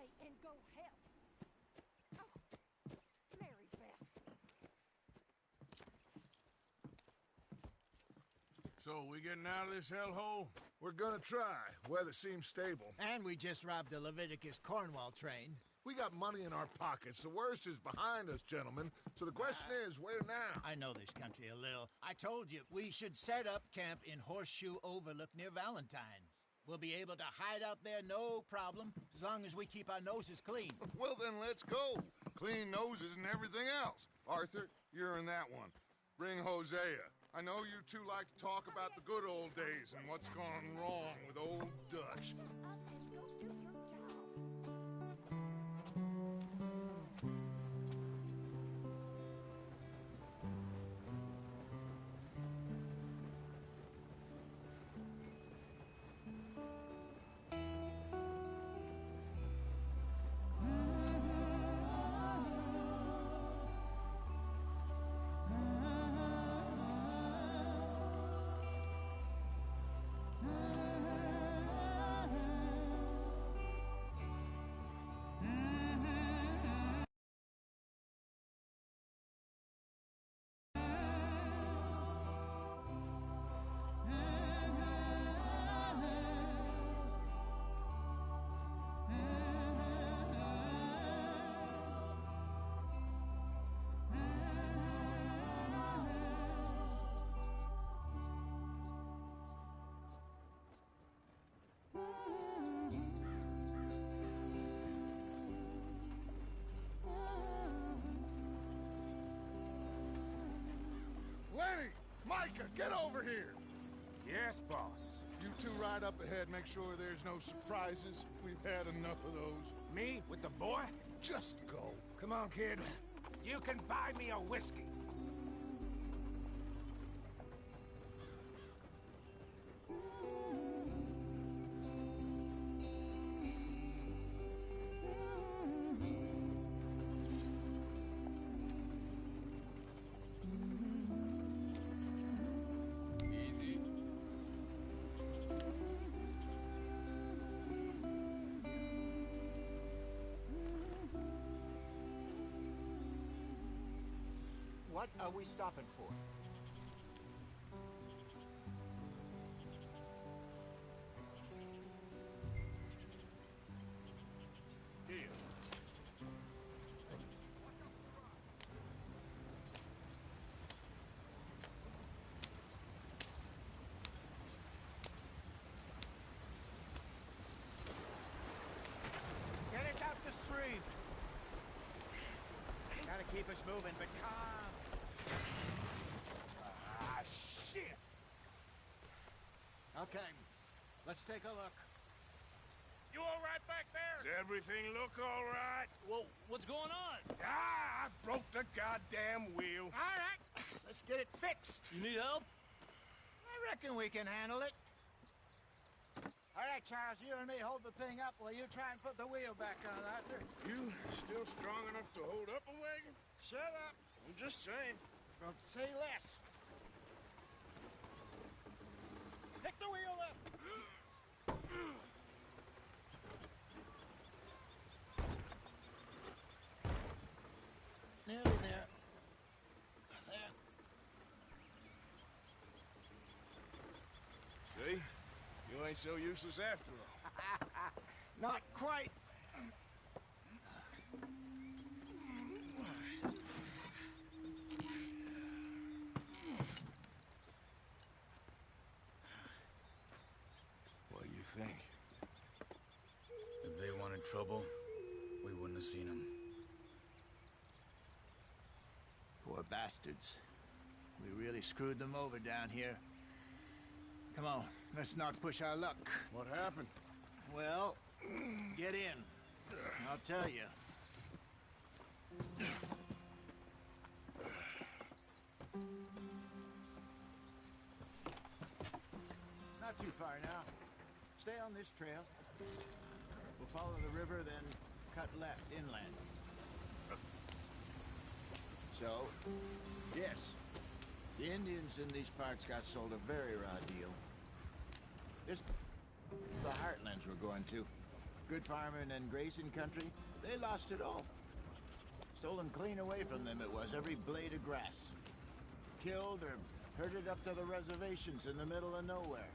away and go help. Oh, Mary Beth. So, we getting out of this hellhole? We're gonna try. Weather seems stable. And we just robbed the Leviticus Cornwall train. We got money in our pockets. The worst is behind us, gentlemen. So the question is, where now? I know this country a little. I told you, we should set up camp in Horseshoe Overlook near Valentine. We'll be able to hide out there no problem, as long as we keep our noses clean. Well, then let's go. Clean noses and everything else. Arthur, you're in that one. Bring Hosea. I know you two like to talk about the good old days and what's gone wrong with old Dutch. Up and go do your job. Lenny! Micah, get over here! Yes, boss. You two ride up ahead, make sure there's no surprises. We've had enough of those. Me with the boy? Just go. Come on, kid. You can buy me a whiskey. Easy. What are we stopping for? Here. Get us out the stream! Gotta keep us moving, but calm. Ah, shit! Okay, let's take a look. You all right back there? Does everything look all right? Well, what's going on? Ah, I broke the goddamn wheel. All right, let's get it fixed. You need help? I reckon we can handle it. All right, Charles, you and me hold the thing up while you try and put the wheel back on, Arthur. You still strong enough to hold up a wagon? Shut up. I'm just saying. Don't say less. Pick the wheel up. Nearly there. There. See? You ain't so useless after all. Not quite. What do you think? If they wanted trouble, we wouldn't have seen them. Poor bastards. We really screwed them over down here. Come on, let's not push our luck. What happened? Well, get in. I'll tell you. Not too far now. Stay on this trail. We'll follow the river, then cut left inland. So, yes, the Indians in these parts got sold a very raw deal. This the Heartlands we're going to. Good farming and grazing country, they lost it all. Stolen clean away from them it was, every blade of grass. Killed or herded up to the reservations in the middle of nowhere.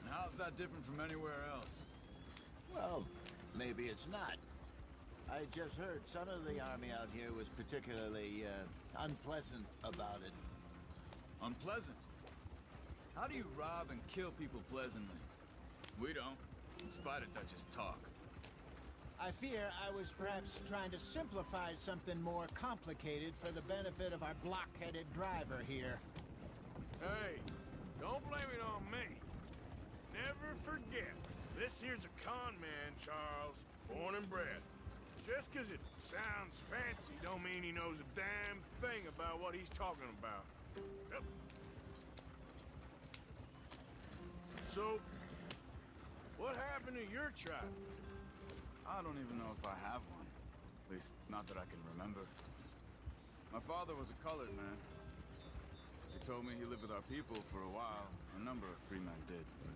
And how's that different from anywhere else? Well, maybe it's not. I just heard some of the army out here was particularly, unpleasant about it. Unpleasant? How do you rob and kill people pleasantly? We don't, in spite of Dutch's talk. I fear I was perhaps trying to simplify something more complicated for the benefit of our block-headed driver here. Hey, don't blame it on me. Never forget, this here's a con man, Charles, born and bred. Just 'cause it sounds fancy don't mean he knows a damn thing about what he's talking about. Yep. So, what happened to your tribe? I don't even know if I have one. At least, not that I can remember. My father was a colored man. He told me he lived with our people for a while. A number of free men did, but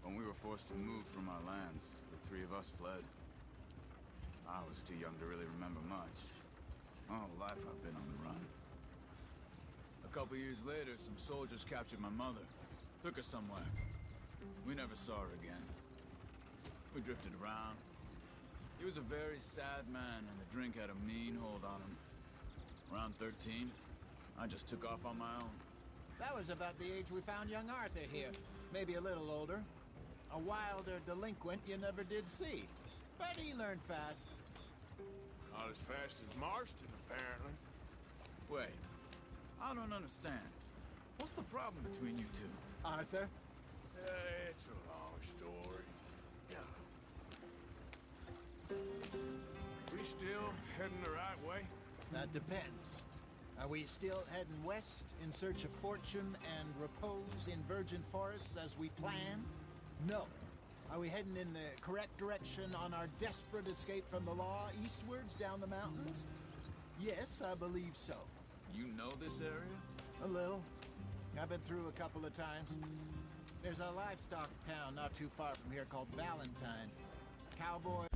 when we were forced to move from our lands, the three of us fled. I was too young to really remember much. My whole life I've been on the run. A couple years later, some soldiers captured my mother. Took her somewhere. We never saw her again. We drifted around. He was a very sad man, and the drink had a mean hold on him. Around 13, I just took off on my own. That was about the age we found young Arthur here. Maybe a little older. A wilder delinquent you never did see. But he learned fast. Not as fast as Marston, apparently. Wait, I don't understand. What's the problem between you two? Arthur? It's a long story. Yeah. We still heading the right way? That depends. Are we still heading west in search of fortune and repose in virgin forests as we planned? No. Are we heading in the correct direction on our desperate escape from the law eastwards down the mountains? Yes, I believe so. You know this area? A little. I've been through a couple of times. There's a livestock town not too far from here called Valentine. Cowboy.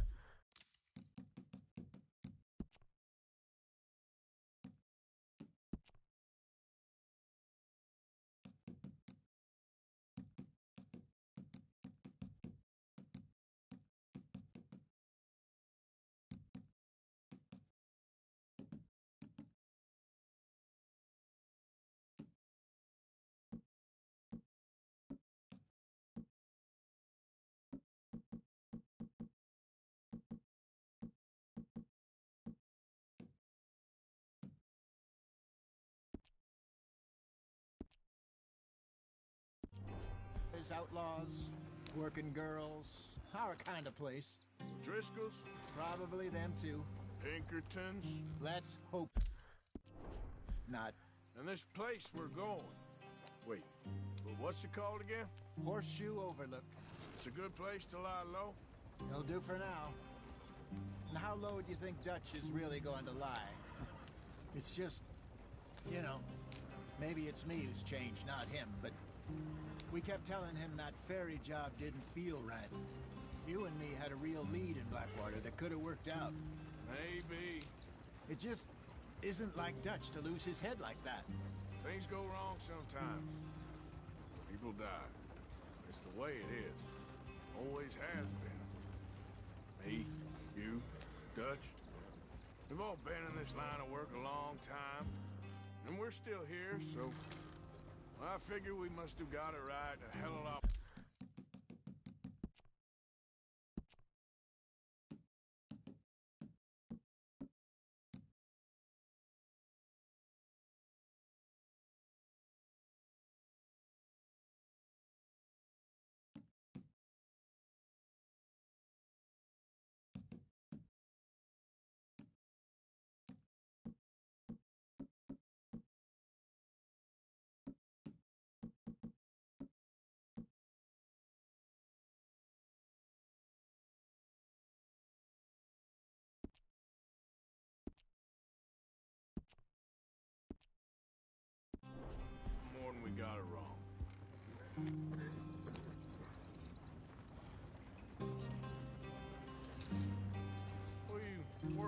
Outlaws, working girls, our kind of place. Driscolls? Probably them too. Pinkertons? Let's hope not. And this place we're going. Wait, what's it called again? Horseshoe Overlook. It's a good place to lie low? It'll do for now. And how low do you think Dutch is really going to lie? It's just, you know, maybe it's me who's changed, not him, but we kept telling him that ferry job didn't feel right. You and me had a real lead in Blackwater that could have worked out. Maybe. It just isn't like Dutch to lose his head like that. Things go wrong sometimes. People die. It's the way it is. Always has been. Me, you, Dutch. We've all been in this line of work a long time. And we're still here, so I figure we must have got it right a hell of a lot.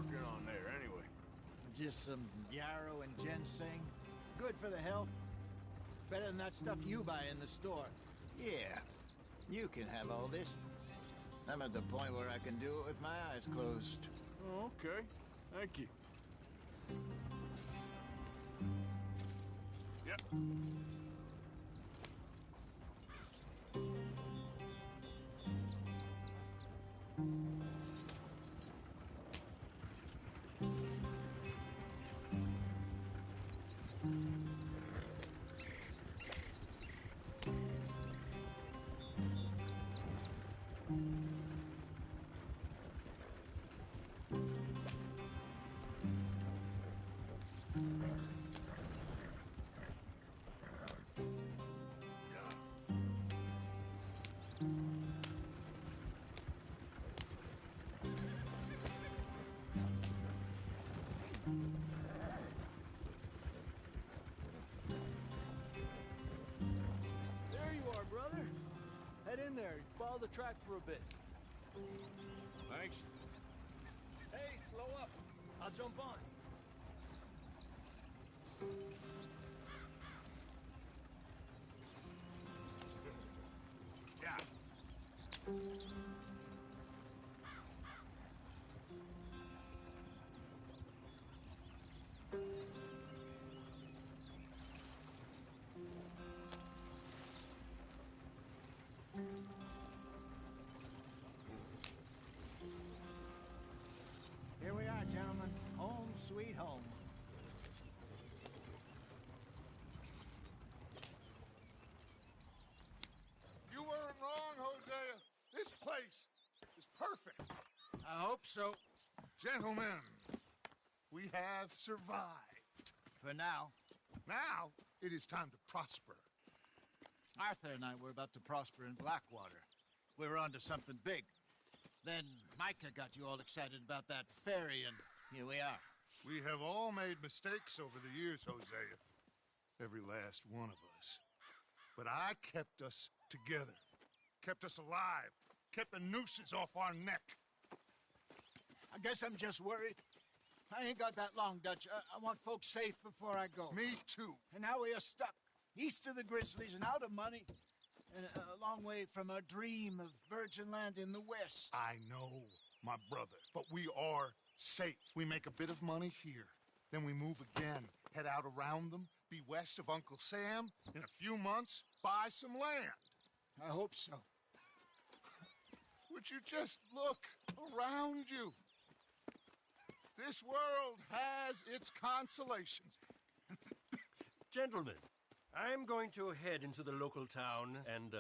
working on there, anyway? Just some yarrow and ginseng. Good for the health. Better than that stuff you buy in the store. Yeah, you can have all this. I'm at the point where I can do it with my eyes closed. Oh, okay. Thank you. Yep. There you are, brother. Head in there. Follow the track for a bit. Thanks. Hey, slow up. I'll jump on. Yeah. Here we are, gentlemen. Home sweet home. You weren't wrong, Hosea. This place is perfect. I hope so. Gentlemen, we have survived. For now. Now, it is time to prosper. Arthur and I were about to prosper in Blackwater. We were onto something big. Then Micah got you all excited about that ferry, and here we are. We have all made mistakes over the years, Hosea. Every last one of us. But I kept us together. Kept us alive. Kept the nooses off our neck. I guess I'm just worried. I ain't got that long, Dutch. I want folks safe before I go. Me too. And now we are stuck, east of the Grizzlies and out of money, and a long way from our dream of virgin land in the west. I know, my brother, but we are safe. We make a bit of money here. Then we move again, head out around them, be west of Uncle Sam. In a few months, buy some land. I hope so. Would you just look around you? This world has its consolations. Gentlemen, I'm going to head into the local town and,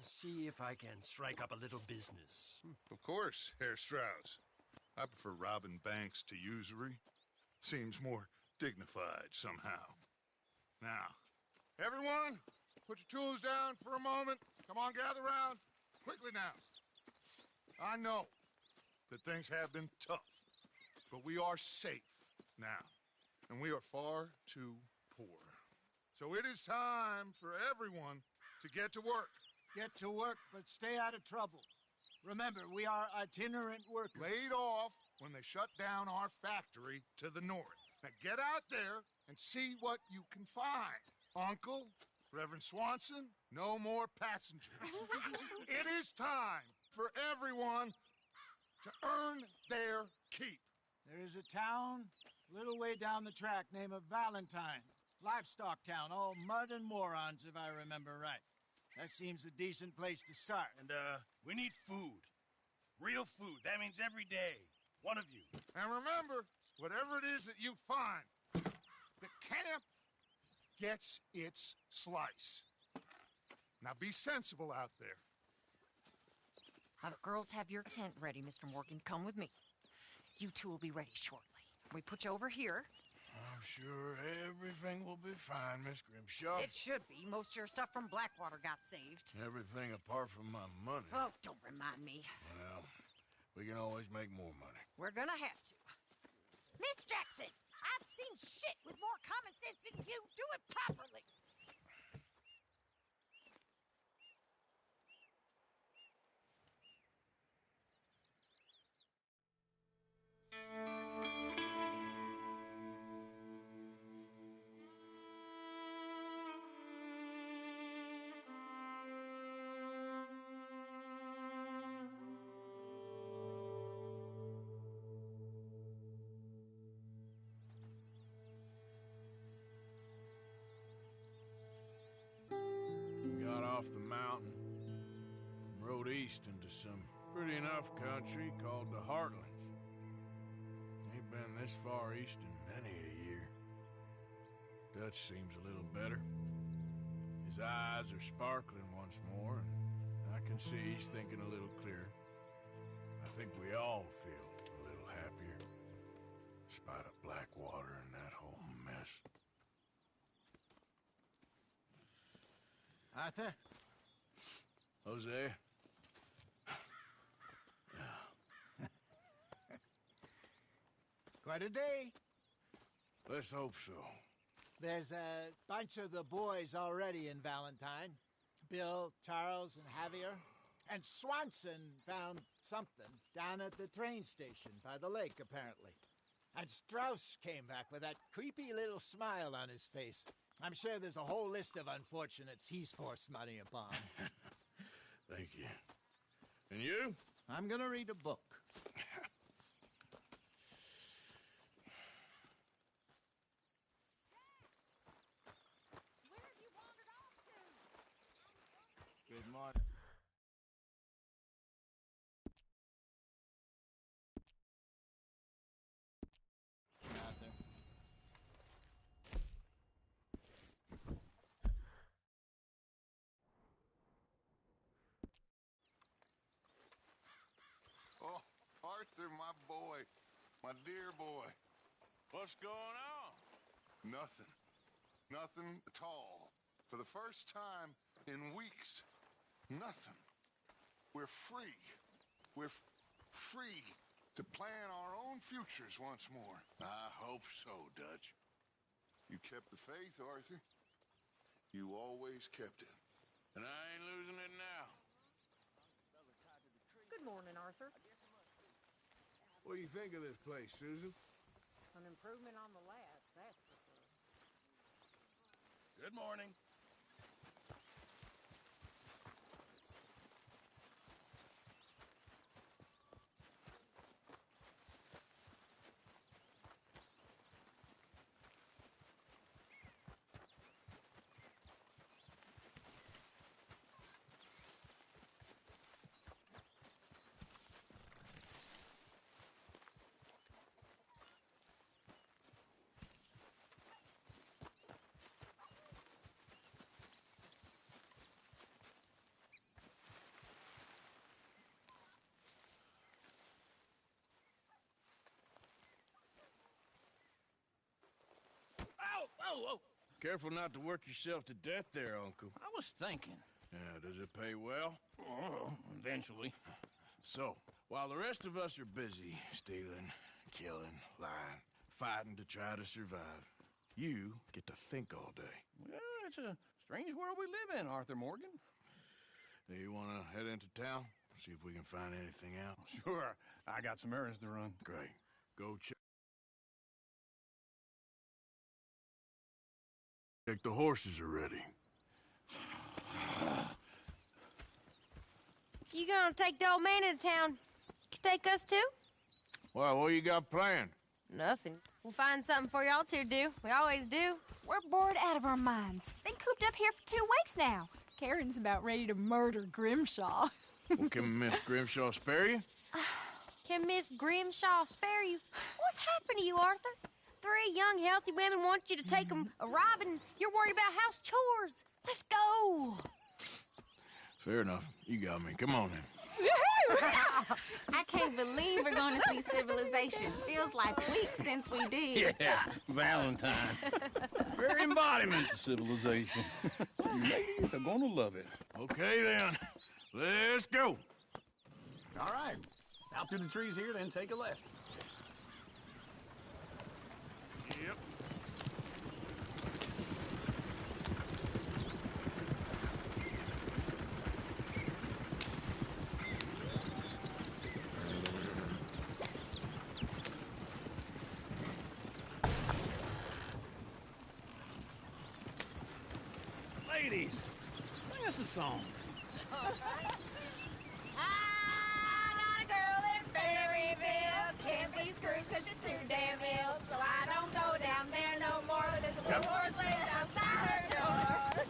see if I can strike up a little business. Of course, Herr Strauss. I prefer robbing banks to usury. Seems more dignified somehow. Now, everyone, put your tools down for a moment. Come on, gather round. Quickly now. I know that things have been tough, but we are safe now, and we are far too poor. So it is time for everyone to get to work. Get to work, but stay out of trouble. Remember, we are itinerant workers. Laid off when they shut down our factory to the north. Now get out there and see what you can find. Uncle, Reverend Swanson, no more passengers. It is time for everyone to earn their keep. There is a town a little way down the track named Valentine. Livestock town, all mud and morons, if I remember right. That seems a decent place to start. And, we need food. Real food. That means every day. One of you. And remember, whatever it is that you find, the camp gets its slice. Now be sensible out there. Now, the girls have your tent ready, Mr. Morgan. Come with me. You two will be ready shortly. We put you over here. I'm sure everything will be fine, Miss Grimshaw. It should be. Most of your stuff from Blackwater got saved. Everything apart from my money. Oh, don't remind me. Well, we can always make more money. We're gonna have to. Miss Jackson, I've seen shit with more common sense than you. Do it properly. east into some pretty enough country called the Heartlands. Ain't been this far east in many a year. Dutch seems a little better. His eyes are sparkling once more, and I can see he's thinking a little clearer. I think we all feel a little happier, in spite of Blackwater and that whole mess. Arthur? Jose? Quite a day. Let's hope so. There's a bunch of the boys already in Valentine. Bill, Charles, and Javier. And Swanson found something down at the train station by the lake, apparently. And Strauss came back with that creepy little smile on his face. I'm sure there's a whole list of unfortunates he's forced money upon. Thank you. And you? I'm gonna read a book. Good morning. Arthur. Oh, Arthur, my boy. My dear boy. What's going on? Nothing. Nothing at all. For the first time in weeks. Nothing. We're free. We're free to plan our own futures once more. I hope so, Dutch. You kept the faith, Arthur. You always kept it. And I ain't losing it now. Good morning, Arthur. What do you think of this place, Susan? An improvement on the last, that's for sure. Good morning. Whoa. Careful not to work yourself to death there, Uncle. I was thinking. Yeah, does it pay well? Oh, eventually. So, while the rest of us are busy stealing, killing, lying, fighting to try to survive, you get to think all day. Well, it's a strange world we live in, Arthur Morgan. Do you want to head into town? See if we can find anything out? Sure. I got some errands to run. Great. Go check the horses are ready. You gonna take the old man into town? You take us too? Well, what you got planned? Nothing. We'll find something for y'all to do. We always do. We're bored out of our minds. Been cooped up here for 2 weeks now. Karen's about ready to murder Grimshaw. Well, can Miss Grimshaw spare you? Can Miss Grimshaw spare you? What's happened to you, Arthur? 3 young, healthy women want you to take them a robbing. You're worried about house chores. Let's go. Fair enough. You got me. Come on then. I can't believe we're going to see civilization. Feels like weeks since we did. Yeah, Valentine. Very embodiment of civilization. You ladies are gonna love it. Okay then. Let's go. All right. Out through the trees here, then take a left. Yep. Ladies, sing us a song. I got a girl in Berryville. Can't be screwed because she's too damn ill. So I don't go down there no more. There's a little horse laying outside her door.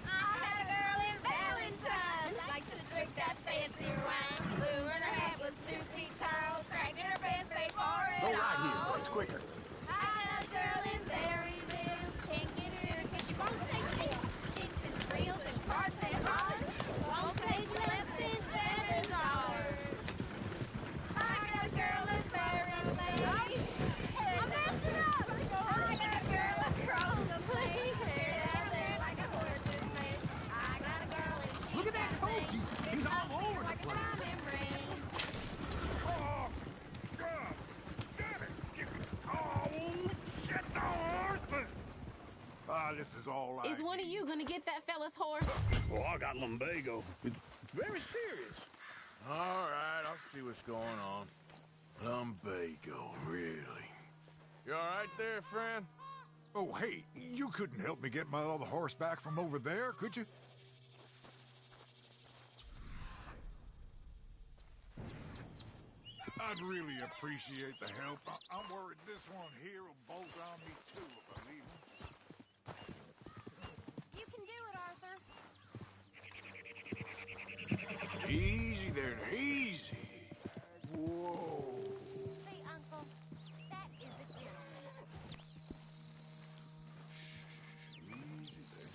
I had a girl in Valentine. Likes to drink that fancy quicker. I got a girl in Berryville. Can't get her because she won't stay still. Sticks and reels and carts and hollers. Won't take less than $7. I got a girl in Berryville. I messed it up. I got a girl across the plain. Out there like a horse's mane. I got a girl and she's Look at that Koji. He's all over the like a place. diamond ring. Oh, God! Damn it! Oh, shit, the horses! Ah, this is all right. Is one of you gonna get that fella's horse? Well, I got lumbago. It's very serious. All right, I'll see what's going on. Lumbago, really? You all right there, friend? Oh, hey, you couldn't help me get my other horse back from over there, could you? I'd really appreciate the help. I'm worried this one here will bolt on me too if I leave him. You can do it, Arthur. Easy there, easy. Whoa. See, Uncle, that is a gentleman. Easy there.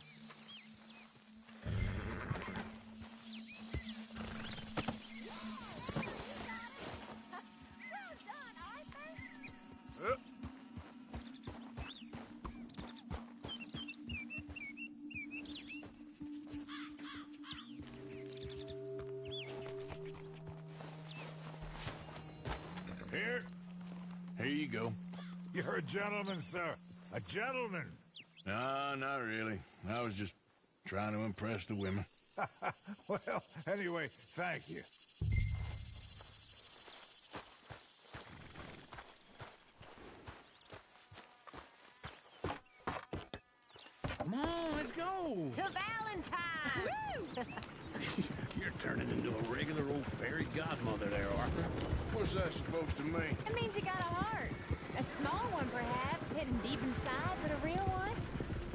Well done, Arthur. Here you go. You're a gentleman, sir. A gentleman. No, not really. I was just trying to impress the women. Well, anyway, thank you. Come on, let's go. To Valentine! You're turning into a regular old fairy godmother there, Arthur. What's that supposed to mean? It means you got a heart. A small one, perhaps, hidden deep inside, but a real one.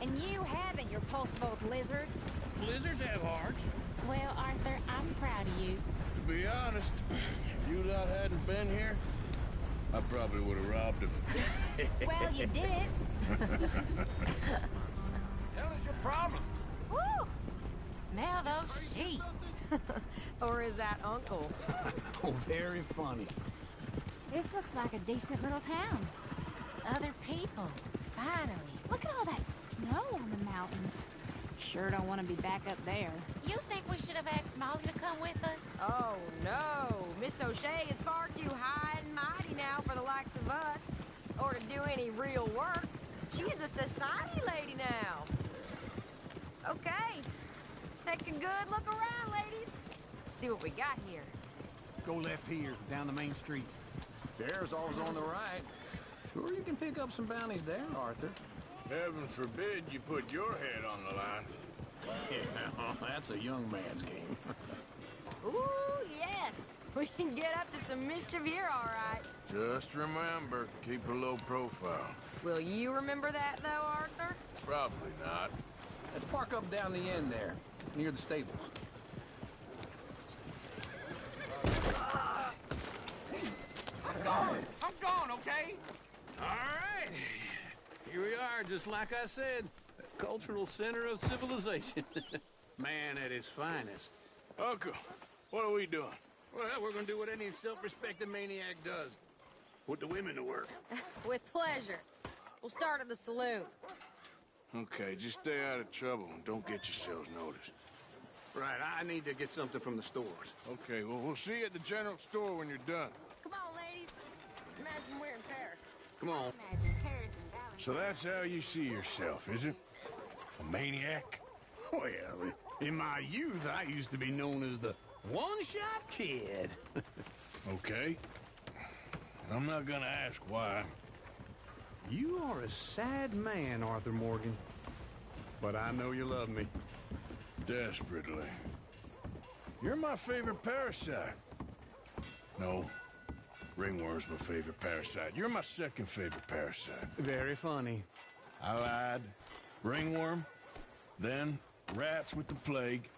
And you haven't, you repulsive old lizard. Blizzards have hearts. Well, Arthur, I'm proud of you. To be honest, if you lot hadn't been here, I probably would have robbed him. Well, you did it. Hell is your problem? Woo! Smell those sheep. Or is that Uncle? Oh, very funny. This looks like a decent little town. Other people, finally. Look at all that snow on the mountains. Sure don't want to be back up there. You think we should have asked Molly to come with us? Oh, no. Miss O'Shea is far too high and mighty now for the likes of us. Or to do any real work. She's a society lady now. Okay. Take a good look around, ladies. See what we got here. Go left here, down the main street. There's always on the right. Sure you can pick up some bounties there, Arthur. Heaven forbid you put your head on the line. Yeah, that's a young man's game. Ooh, yes. We can get up to some mischief here, all right. Just remember, keep a low profile. Will you remember that, though, Arthur? Probably not. Let's park up down the end there, near the stables. I'm gone, okay? All right. Here we are, just like I said. A cultural center of civilization. Man at his finest. Uncle, what are we doing? Well, we're gonna do what any self-respecting maniac does. Put the women to work. With pleasure. We'll start at the saloon. Okay, just stay out of trouble and don't get yourselves noticed. Right, I need to get something from the stores. Okay, well, we'll see you at the general store when you're done. Come on, ladies. Imagine we're in Paris. Come on. Imagine Paris and Valentine. So that's how you see yourself, is it? A maniac? Well, in my youth, I used to be known as the one-shot kid. Okay. I'm not gonna ask why. You are a sad man, Arthur Morgan. But I know you love me. Desperately. You're my favorite parasite. No. Ringworm's my favorite parasite. You're my second favorite parasite. Very funny. I lied. Ringworm, then rats with the plague,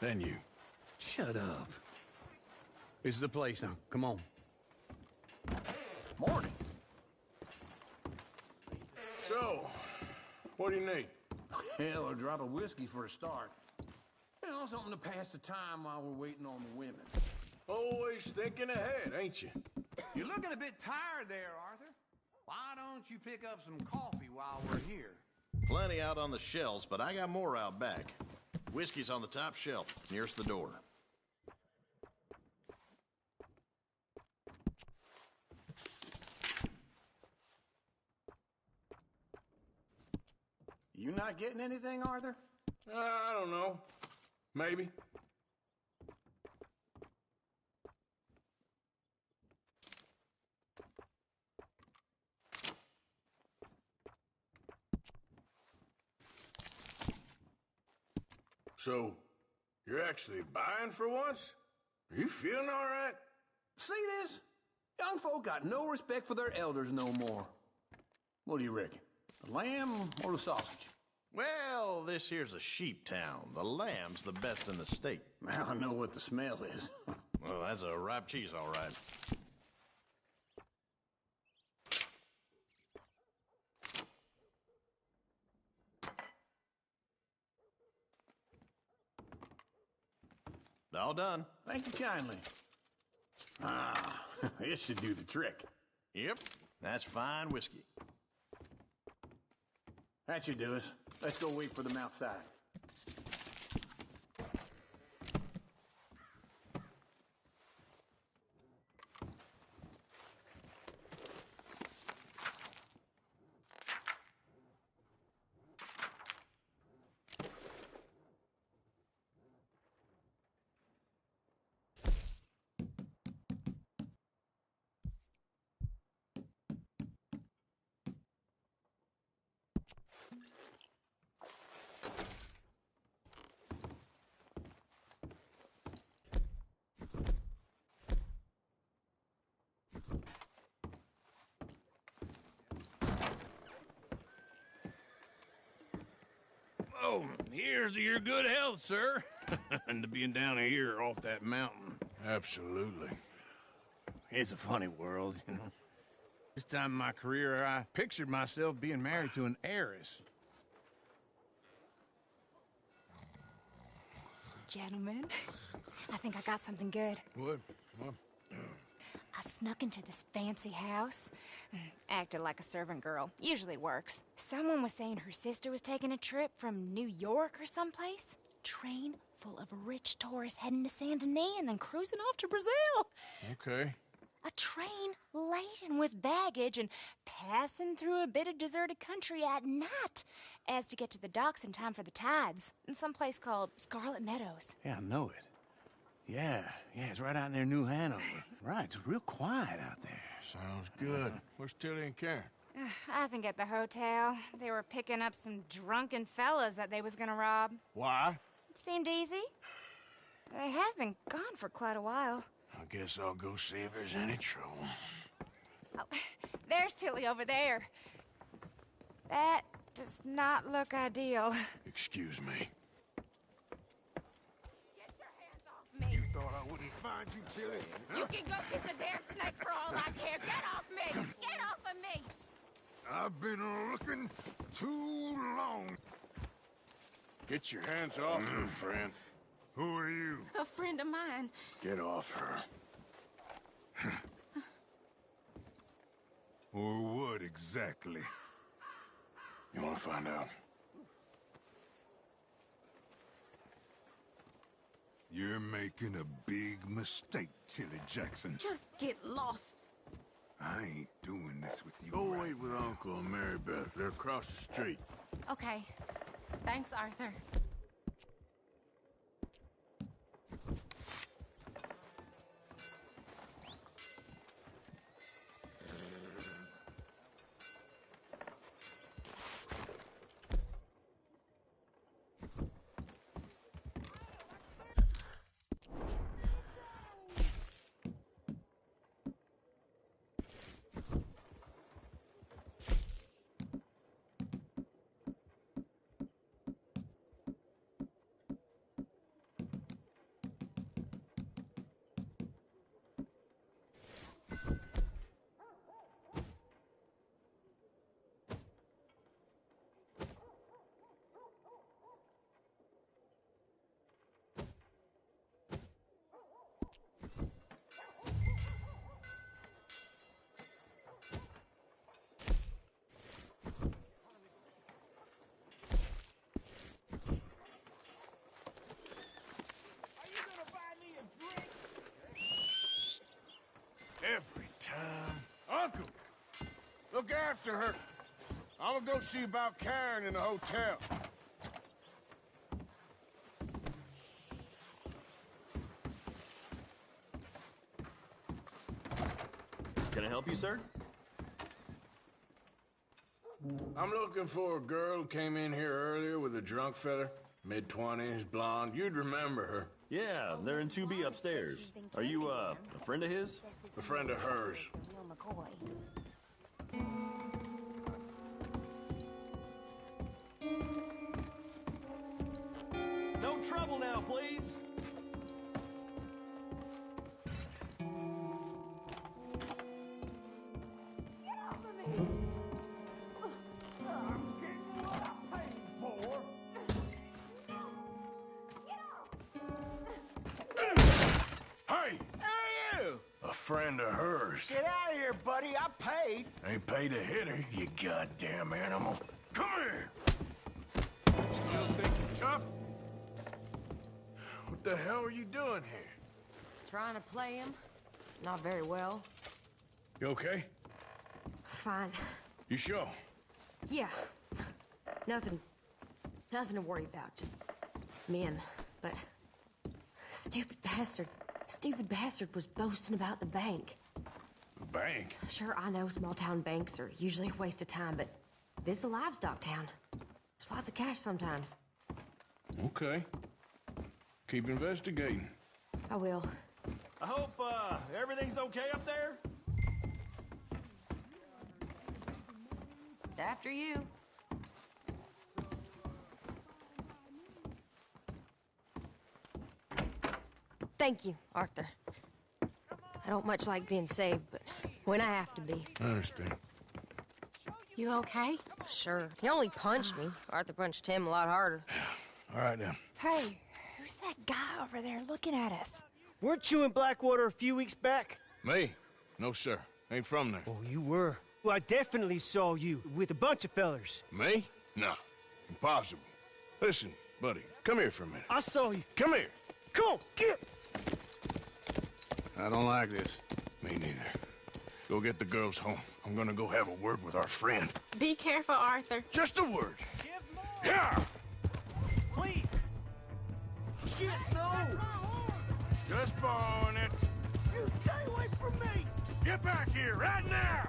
then you. Shut up. This is the place now. Come on. Morning. So, what do you need? Hell, a drop of whiskey for a start. You know, something to pass the time while we're waiting on the women. Always thinking ahead, ain't you? You're looking a bit tired there, Arthur. Why don't you pick up some coffee while we're here? Plenty out on the shelves, but I got more out back. Whiskey's on the top shelf, nearest the door. You not getting anything, Arthur? I don't know. Maybe. So, you're actually buying for once? Are you feeling all right? See this? Young folk got no respect for their elders no more. What do you reckon? The lamb or the sausage? Well, this here's a sheep town. The lamb's the best in the state. Now I know what the smell is. Well, that's a ripe cheese, all right. All done. Thank you kindly. Ah, this should do the trick. Yep, that's fine whiskey. That should do us. Let's go wait for them outside. Oh, here's to your good health, sir. And to being down here off that mountain. Absolutely. It's a funny world, you know. This time in my career, I pictured myself being married to an heiress. Gentlemen, I think I got something good. What? What? I snuck into this fancy house. Acted like a servant girl. Usually works. Someone was saying her sister was taking a trip from New York or someplace. Train full of rich tourists heading to Saint Denis and then cruising off to Brazil. Okay. A train laden with baggage and passing through a bit of deserted country at night as to get to the docks in time for the tides in some place called Scarlet Meadows. Yeah, I know it. Yeah, it's right out near New Hanover. Right, it's real quiet out there. Sounds good. Where's Tilly and Karen? I think at the hotel. They were picking up some drunken fellas that they was gonna rob. Why? It seemed easy. They have been gone for quite a while. I guess I'll go see if there's any trouble. Oh, there's Tilly over there. That does not look ideal. Excuse me. Me. You thought I wouldn't find you, Tilly? You can go kiss a damn snake for all I care. Get off me! Get off of me! I've been looking too long. Get your hands off her, friend. Who are you? A friend of mine. Get off her. Or what exactly? You want to find out? You're making a big mistake, Tilly Jackson. Just get lost. I ain't doing this with you. Go wait with Uncle and Mary Beth. They're across the street. Okay. Thanks, Arthur. Every time. Uncle, look after her. I'm gonna go see about Karen in the hotel. Can I help you, sir? I'm looking for a girl who came in here earlier with a drunk fella. Mid-20s, blonde. You'd remember her. Yeah, they're in 2B upstairs. Are you, a friend of his? A friend of hers. No trouble now, please. Hey! Who are you? A friend of hers. Get out of here, buddy. I paid. Ain't paid to hit her, you goddamn animal. Come here! Still think you're tough? What the hell are you doing here? Trying to play him. Not very well. You okay? Fine. You sure? Yeah. Nothing to worry about. Just men. But stupid bastard was boasting about the bank. The bank? Sure, I know small town banks are usually a waste of time, but this is a livestock town. There's lots of cash sometimes. Okay. Keep investigating. I will. I hope, everything's okay up there? After you. Thank you, Arthur. I don't much like being saved, but when I have to be. I understand. You okay? Sure. He only punched me. Arthur punched him a lot harder. All right, then. Hey, who's that guy over there looking at us? Weren't you in Blackwater a few weeks back? Me? No, sir. Ain't from there. Oh, you were. Well, I definitely saw you with a bunch of fellers. Me? No. Impossible. Listen, buddy, come here for a minute. I saw you. Come here. Come on, get! I don't like this. Me neither. Go get the girls home. I'm gonna go have a word with our friend. Be careful, Arthur. Just a word. Yeah! Please! Shit, no! Just borrowing it. You stay away from me! Get back here right now!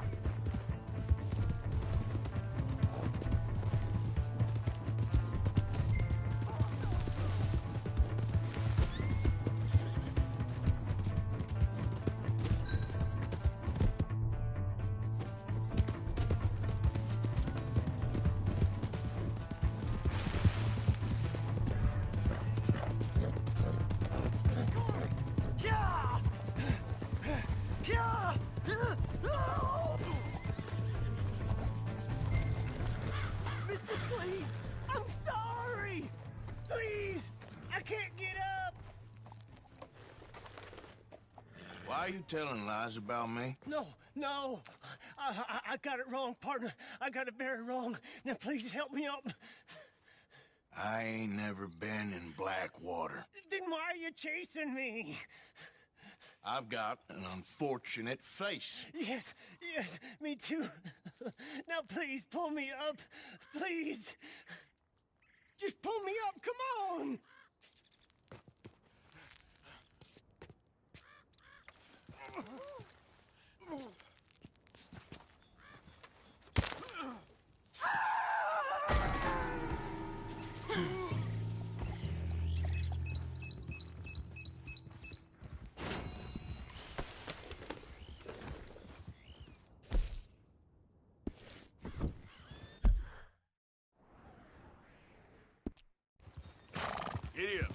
Mister, please! I'm sorry! Please! I can't get up! Why are you telling lies about me? No! I got it wrong, partner. I got it very wrong. Now please help me up. I ain't never been in Blackwater. Then why are you chasing me? I've got an unfortunate face. Yes, me too. Now please, pull me up. Please. Just pull me up, come on! Giddy up.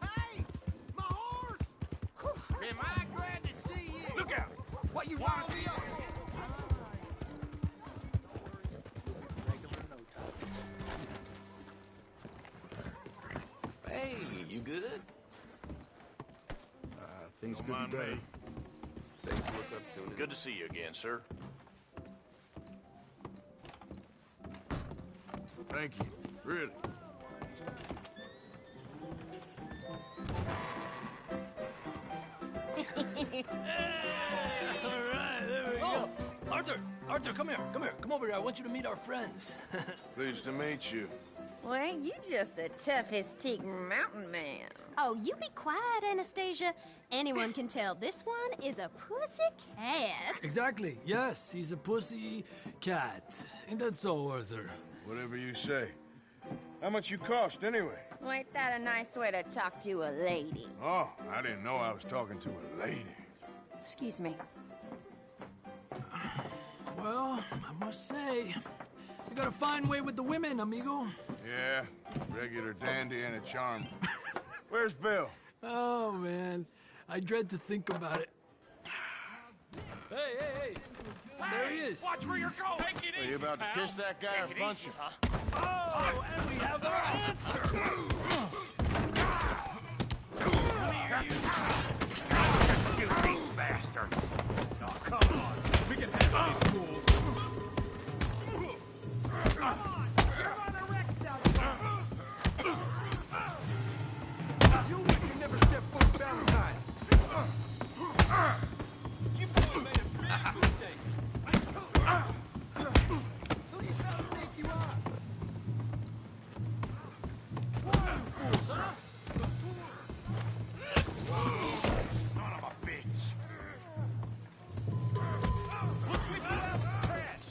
Hey! My horse! Am I glad to see you? Look out! What you want me up? Hey, you good? I Things Don't could mind be better. me. Things look up soon. Good to see you again, sir. Thank you. Really. All right, there we go. Arthur, come here. Come over here. I want you to meet our friends. Pleased to meet you. Well, ain't you just a tough-as-teak mountain man? Oh, you be quiet, Anastasia. Anyone can tell this one is a pussy cat. Exactly. Yes, he's a pussy cat. Ain't that so, Arthur? Whatever you say. How much you cost, anyway? Well, ain't that a nice way to talk to a lady? Oh, I didn't know I was talking to a lady. Excuse me. Well, I must say, you got a fine way with the women, amigo. Yeah, regular dandy and a charmer. Where's Bill? Oh, man. I dread to think about it. Hey! There he is. Watch where you're going. Take it Are easy, you about to pal. kiss that guy or Take it punch easy, him? huh? Oh, and we have our answer. You these bastards. Oh, come on. We can handle these fools. Come on. You're on a wreck down You wish you never stepped foot in Valentine. You boys made a big mistake. Who do you fellas think you are? Fools, huh? Son of a bitch. We'll sweep you out with the trash.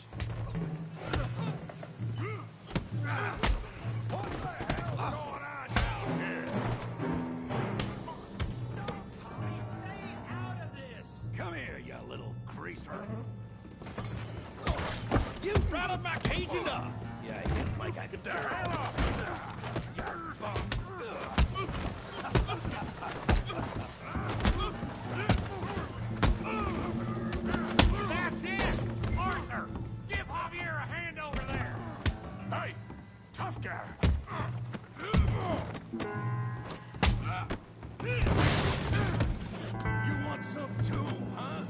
What the hell's going on down here? Tommy, stay out of this. Come here, you little greaser. You rattled my cage enough. Yeah, you didn't like I could get the hell off. You bum. That's it! Arthur! Give Javier a hand over there! Hey! Tough guy! You want some too, huh?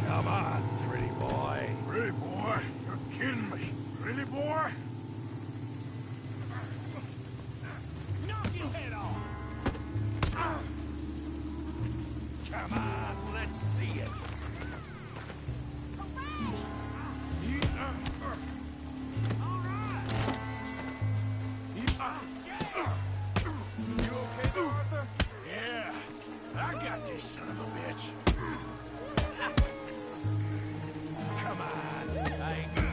Come on, pretty boy. Pretty boy? You're kidding me. Pretty boy? Knock his head off! Come on, let's see it. All right. You okay there, Arthur? Yeah, I got this son of a bitch. Come on, I ain't gonna...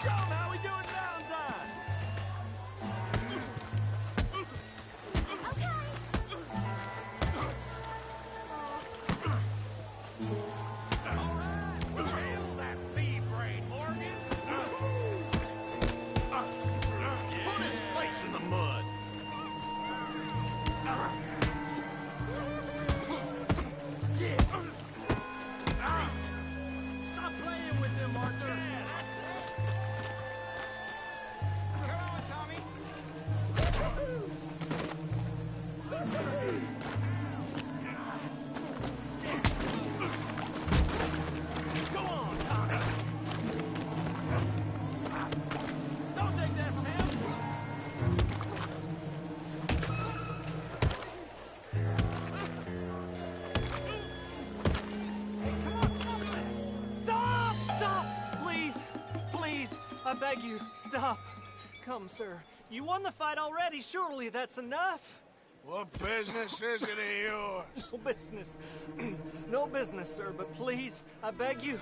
Show 'em how we do it Valentine. Nail that bee-brain, Morgan. Put his face in the mud. Stop playing with him, Arthur. Come on, Tommy. Go on, Tommy. Don't take that from him. Stop! Stop! Please, I beg you, stop. Come, sir. You won the fight already. Surely that's enough. What business is it of yours? No business. No business, sir, but please, I beg you.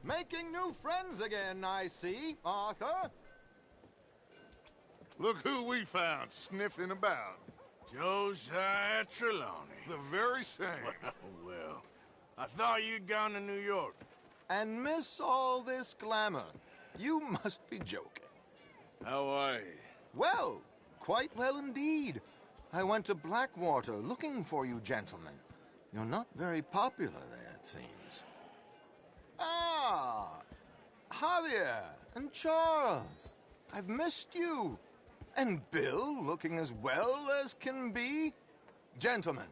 Making new friends again, I see, Arthur. Look who we found sniffing about. Josiah Trelawney. The very same. Well, I thought you'd gone to New York. And miss all this glamour. You must be joking. How are you? Well, quite well indeed. I went to Blackwater looking for you gentlemen. You're not very popular there, it seems. Javier and Charles. I've missed you. And Bill looking as well as can be. Gentlemen,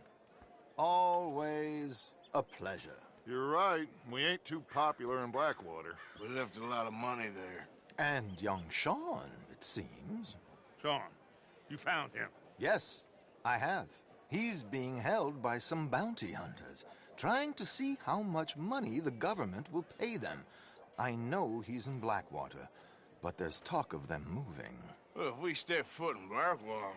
always a pleasure. You're right. We ain't too popular in Blackwater. We left a lot of money there. And young Sean, it seems. Sean, you found him? Yes, I have. He's being held by some bounty hunters, trying to see how much money the government will pay them. I know he's in Blackwater, but there's talk of them moving. Well, if we step foot in Blackwater...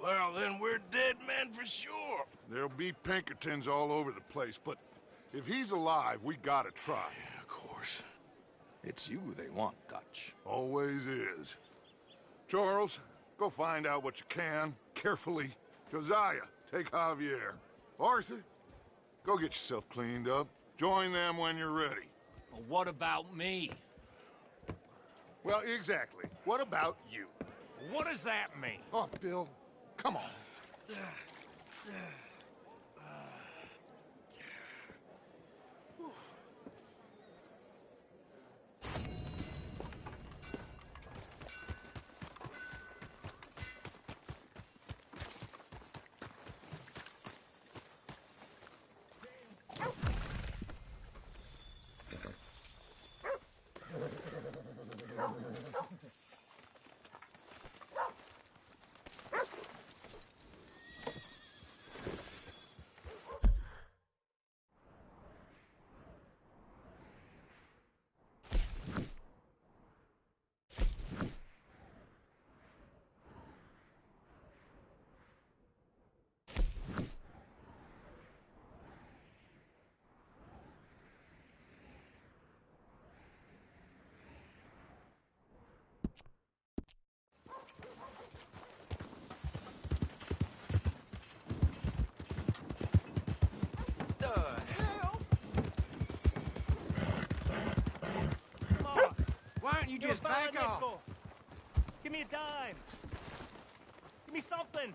Well, then we're dead men for sure. There'll be Pinkertons all over the place, but if he's alive, we gotta try. Yeah, of course. It's you they want, Dutch. Always is. Charles, go find out what you can, carefully. Josiah, take Javier. Arthur, go get yourself cleaned up. Join them when you're ready. Well, what about me? Well, exactly. What about you? What does that mean? Oh, Bill, come on. Why don't you just back off? Give me a dime. Give me something.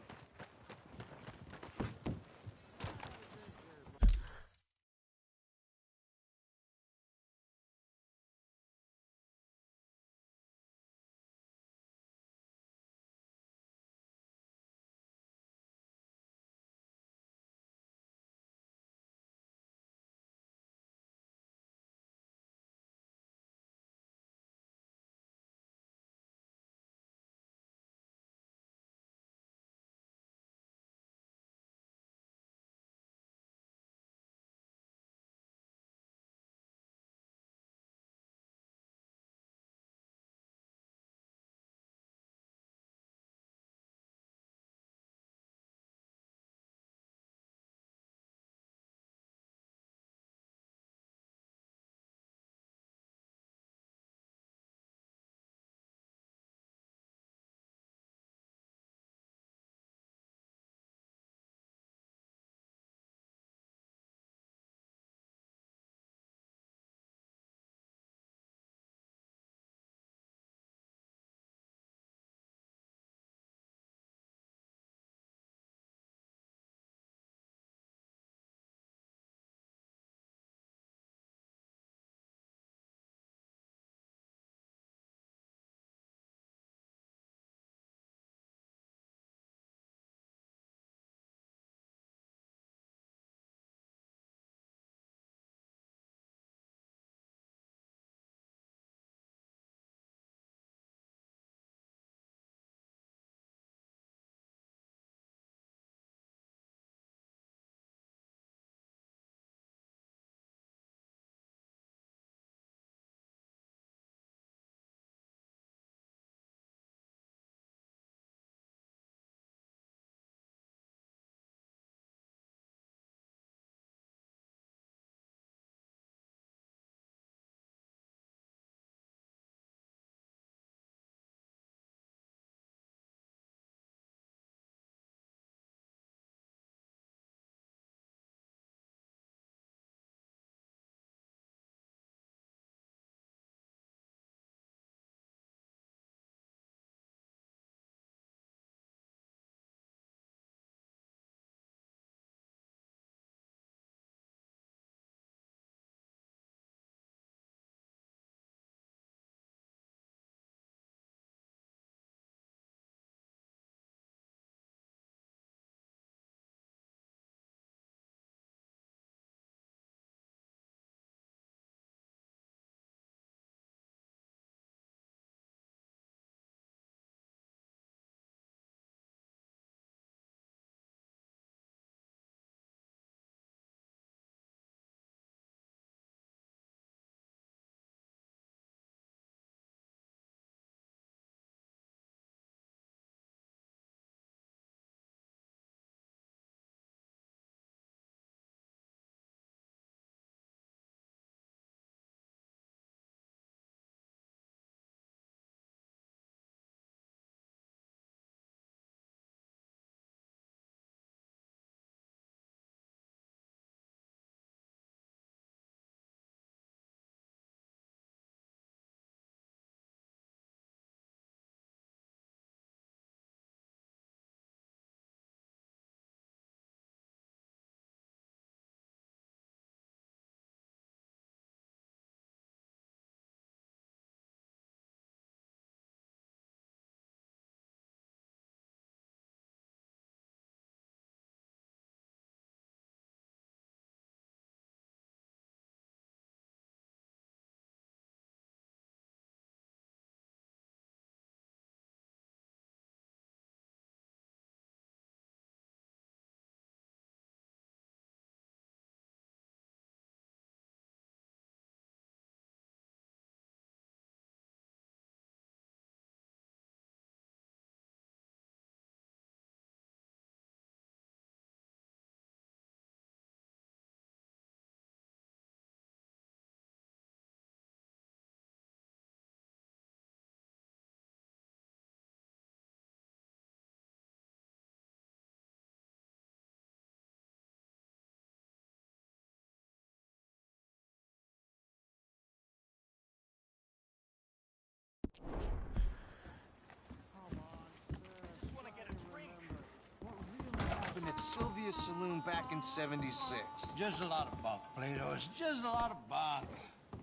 at Sylvia's Saloon back in '76. Just a lot of bunk, Plato. It's just a lot of bunk.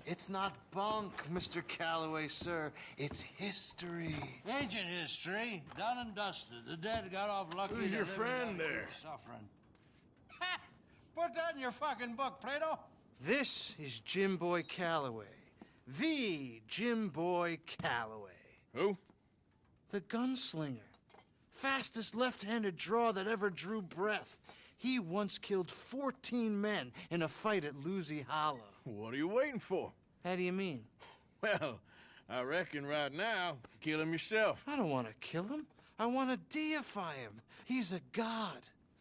It's not bunk, Mr. Calloway, sir. It's history. Ancient history. Done and dusted. The dead got off lucky. Who's the your living friend got there? Suffering. Ha! Put that in your fucking book, Plato. This is Jim Boy Calloway. The Jim Boy Calloway. Who? The gunslinger. Fastest left-handed draw that ever drew breath. He once killed 14 men in a fight at Lucy Hollow. What are you waiting for? How do you mean? Well, I reckon right now, kill him yourself. I don't want to kill him. I want to deify him. He's a god.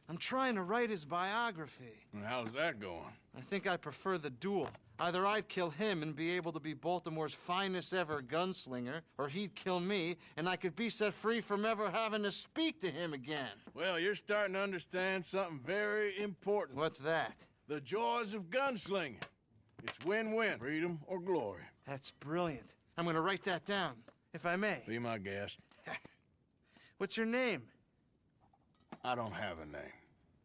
I'm trying to write his biography. And how's that going? I think I prefer the duel. Either I'd kill him and be able to be Baltimore's finest ever gunslinger, or he'd kill me and I could be set free from ever having to speak to him again. Well, you're starting to understand something very important. What's that? The joys of gunslinging. It's win-win, freedom or glory. That's brilliant. I'm gonna write that down, if I may. Be my guest. What's your name? I don't have a name.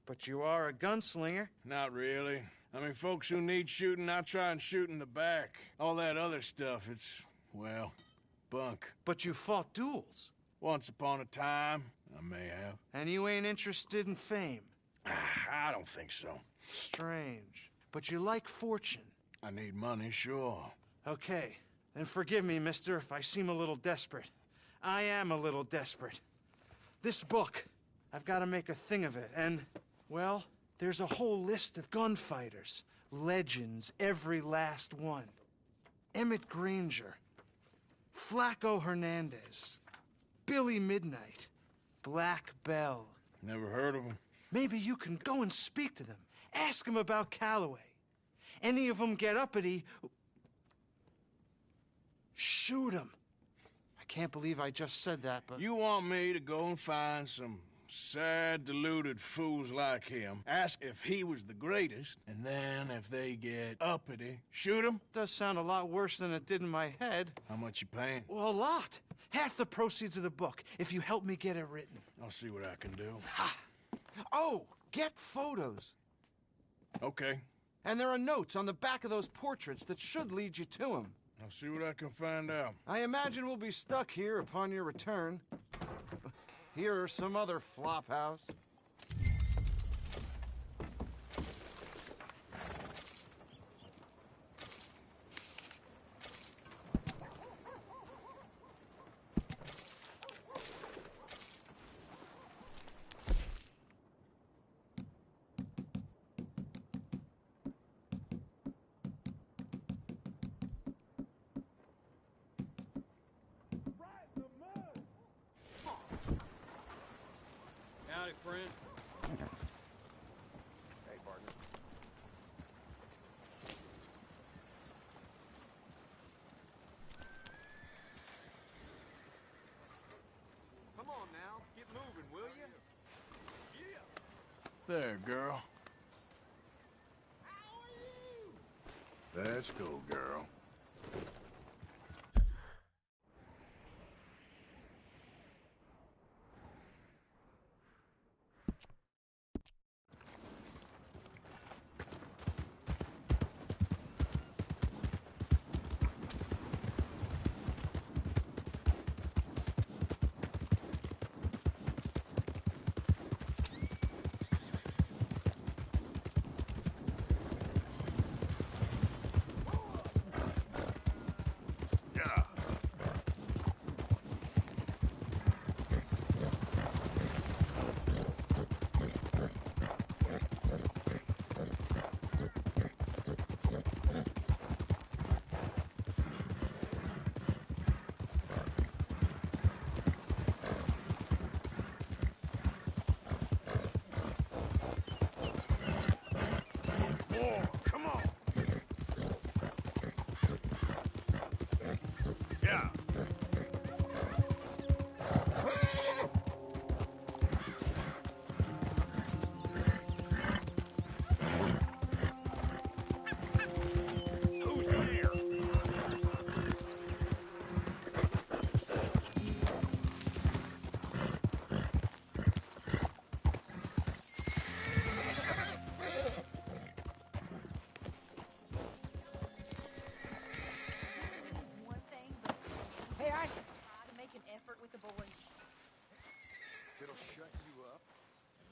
But you are a gunslinger. Not really. I mean, folks who need shooting, I try and shoot in the back. All that other stuff, it's, well, bunk. But you fought duels. Once upon a time, I may have. And you ain't interested in fame. I don't think so. Strange. But you like fortune. I need money, sure. Okay. Then forgive me, mister, if I seem a little desperate. I am a little desperate. This book, I've got to make a thing of it, and, well, there's a whole list of gunfighters. Legends, every last one. Emmett Granger. Flaco Hernandez. Billy Midnight. Black Bell. Never heard of him. Maybe you can go and speak to them. Ask them about Calloway. Any of them get uppity, shoot them. I can't believe I just said that, but... You want me to go and find some sad, deluded fools like him, ask if he was the greatest, and then if they get uppity, shoot him? Does sound a lot worse than it did in my head. How much you paying? Well, a lot. Half the proceeds of the book, if you help me get it written. I'll see what I can do. Ha! Oh, get photos. Okay. And there are notes on the back of those portraits that should lead you to him. I'll see what I can find out. I imagine we'll be stuck here upon your return. Here or some other flop house. Howdy, friend. Hey, partner. Come on now, get moving, will you? There, girl. Let's go, girl.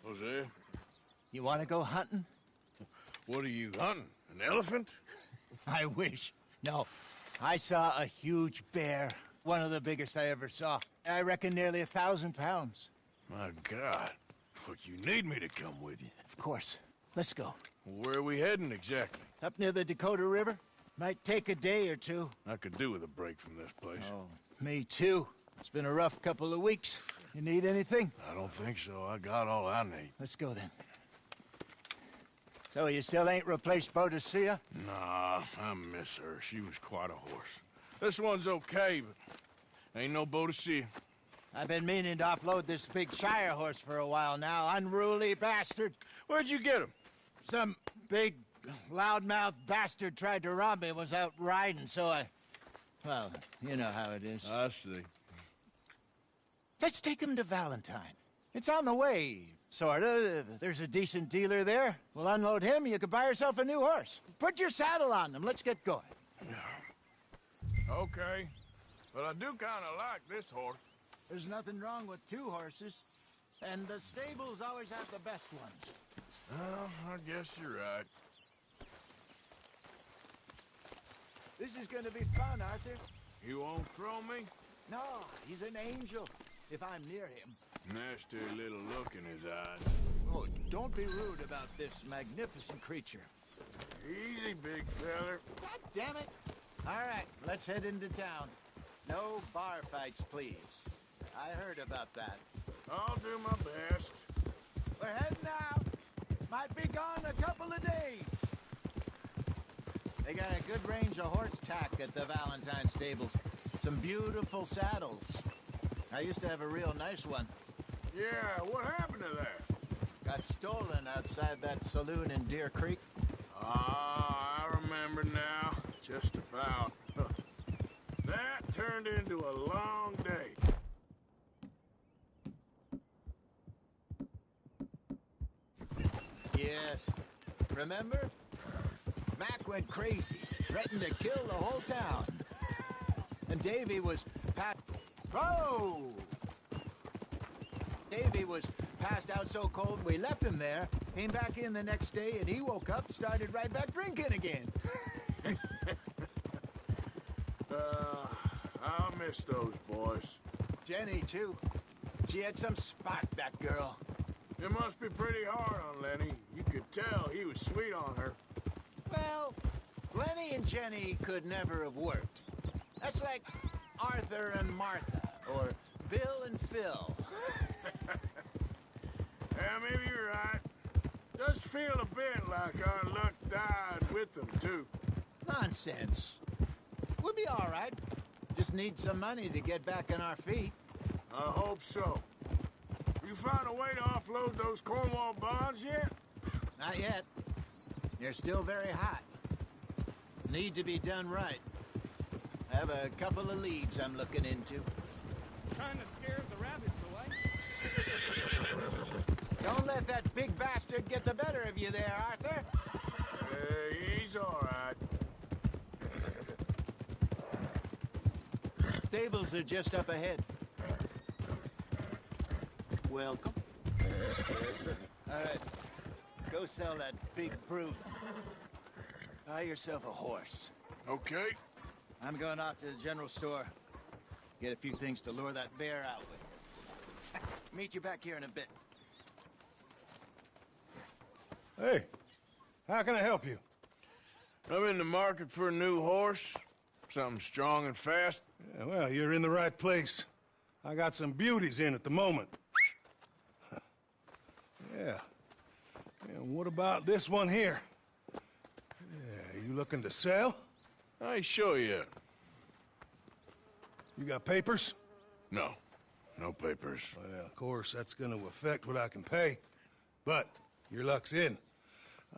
Hosea? You want to go hunting? What are you hunting? An elephant? I wish. No. I saw a huge bear. One of the biggest I ever saw. I reckon nearly 1,000 pounds. My God. But you need me to come with you. Of course. Let's go. Where are we heading exactly? Up near the Dakota River. Might take a day or two. I could do with a break from this place. Oh, me too. It's been a rough couple of weeks. You need anything? I don't think so. I got all I need. Let's go then. So you still ain't replaced Boadicea? Nah, I miss her. She was quite a horse. This one's okay, but ain't no Boadicea. I've been meaning to offload this big Shire horse for a while now. Unruly bastard. Where'd you get him? Some big, loudmouth bastard tried to rob me and was out riding, so I... Well, you know how it is. I see. Let's take him to Valentine. It's on the way, sorta. If there's a decent dealer there, we'll unload him, you could buy yourself a new horse. Put your saddle on him, let's get going. Okay, but I do kind of like this horse. There's nothing wrong with two horses, and the stables always have the best ones. Well, I guess you're right. This is gonna be fun, Arthur. You won't throw me? No, he's an angel, if I'm near him. Nasty little look in his eyes. Oh, don't be rude about this magnificent creature. Easy, big feller. God damn it! All right, let's head into town. No bar fights, please. I heard about that. I'll do my best. We're heading out. Might be gone a couple of days. They got a good range of horse tack at the Valentine stables. Some beautiful saddles. I used to have a real nice one. Yeah, what happened to that? Got stolen outside that saloon in Deer Creek. Ah, I remember now. Just about. That turned into a long day. Yes. Remember? Mac went crazy, threatened to kill the whole town. And Davy was Davy was passed out so cold we left him there, came back in the next day, and he woke up, started right back drinking again. I'll miss those boys. Jenny, too. She had some spark, that girl. It must be pretty hard on Lenny. You could tell he was sweet on her. Well, Lenny and Jenny could never have worked. That's like Arthur and Martha, or Bill and Phil. Yeah, maybe you're right. Does feel a bit like our luck died with them, too. Nonsense. We'll be all right. Just need some money to get back on our feet. I hope so. You found a way to offload those Cornwall bonds yet? Not yet. They're still very hot. Need to be done right. I have a couple of leads I'm looking into. Trying to scare the rabbits away. Don't let that big bastard get the better of you there, Arthur. He's all right. Stables are just up ahead. Welcome. All right. Go sell that big brute. Buy yourself a horse. Okay. I'm going off to the general store. Get a few things to lure that bear out with. Meet you back here in a bit. Hey, how can I help you? I'm in the market for a new horse. Something strong and fast. Yeah, well, you're in the right place. I got some beauties in at the moment. Yeah. And what about this one here? Yeah, you looking to sell? I ain't sure yet. You got papers? No. No papers. Well, of course, that's gonna affect what I can pay. But your luck's in.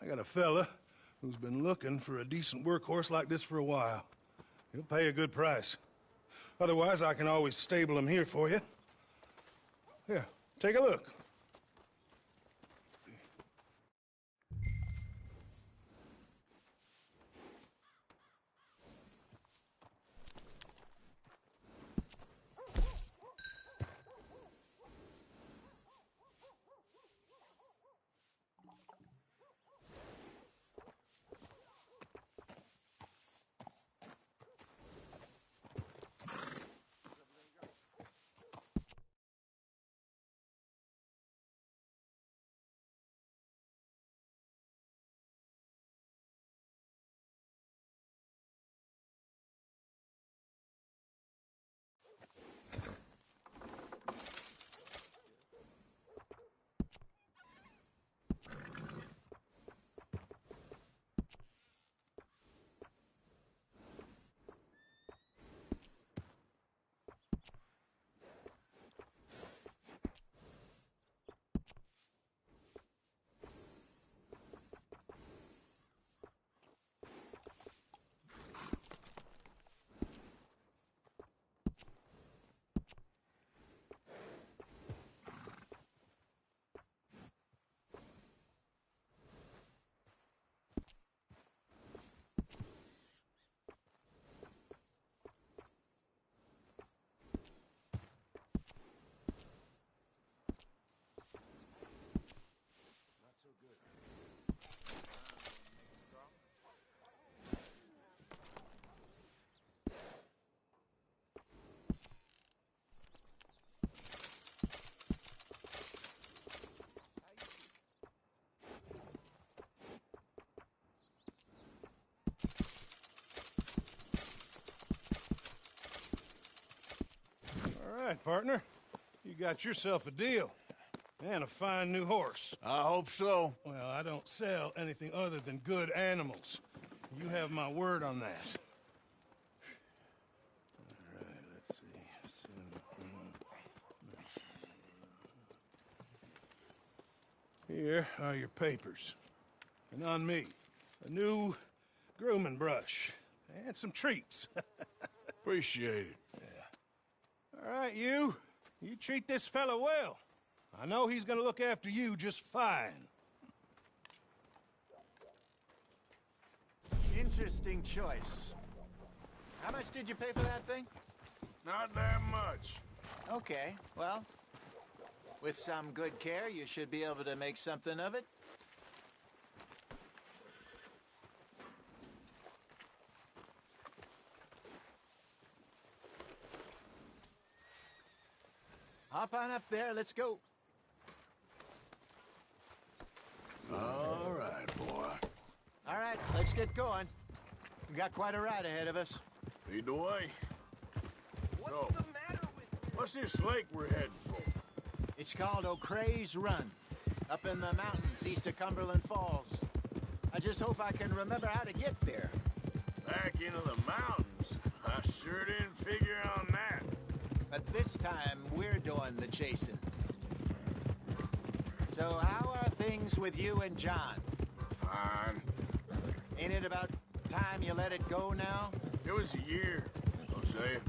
I got a fella who's been looking for a decent workhorse like this for a while. He'll pay a good price. Otherwise, I can always stable him here for you. Here, take a look. All right, partner. You got yourself a deal. And a fine new horse. I hope so. Well, I don't sell anything other than good animals. You have my word on that. All right, let's see. Here are your papers. And on me, a new grooming brush. And some treats. Appreciate it. Yeah. All right, you. You treat this fella well. I know he's gonna look after you just fine. Interesting choice. How much did you pay for that thing? Not that much. Okay, well, with some good care, you should be able to make something of it. Hop on up there, let's go. All right, boy. All right, let's get going. We got quite a ride ahead of us. Lead the way. What's the matter with... What's this lake we're heading for? It's called O'Creagh's Run, up in the mountains east of Cumberland Falls. I just hope I can remember how to get there. Back into the mountains? I sure didn't figure on that. But this time, we're doing the chasing. So how are things with you and John? Fine. Ain't it about time you let it go now? It was a year, Hosea.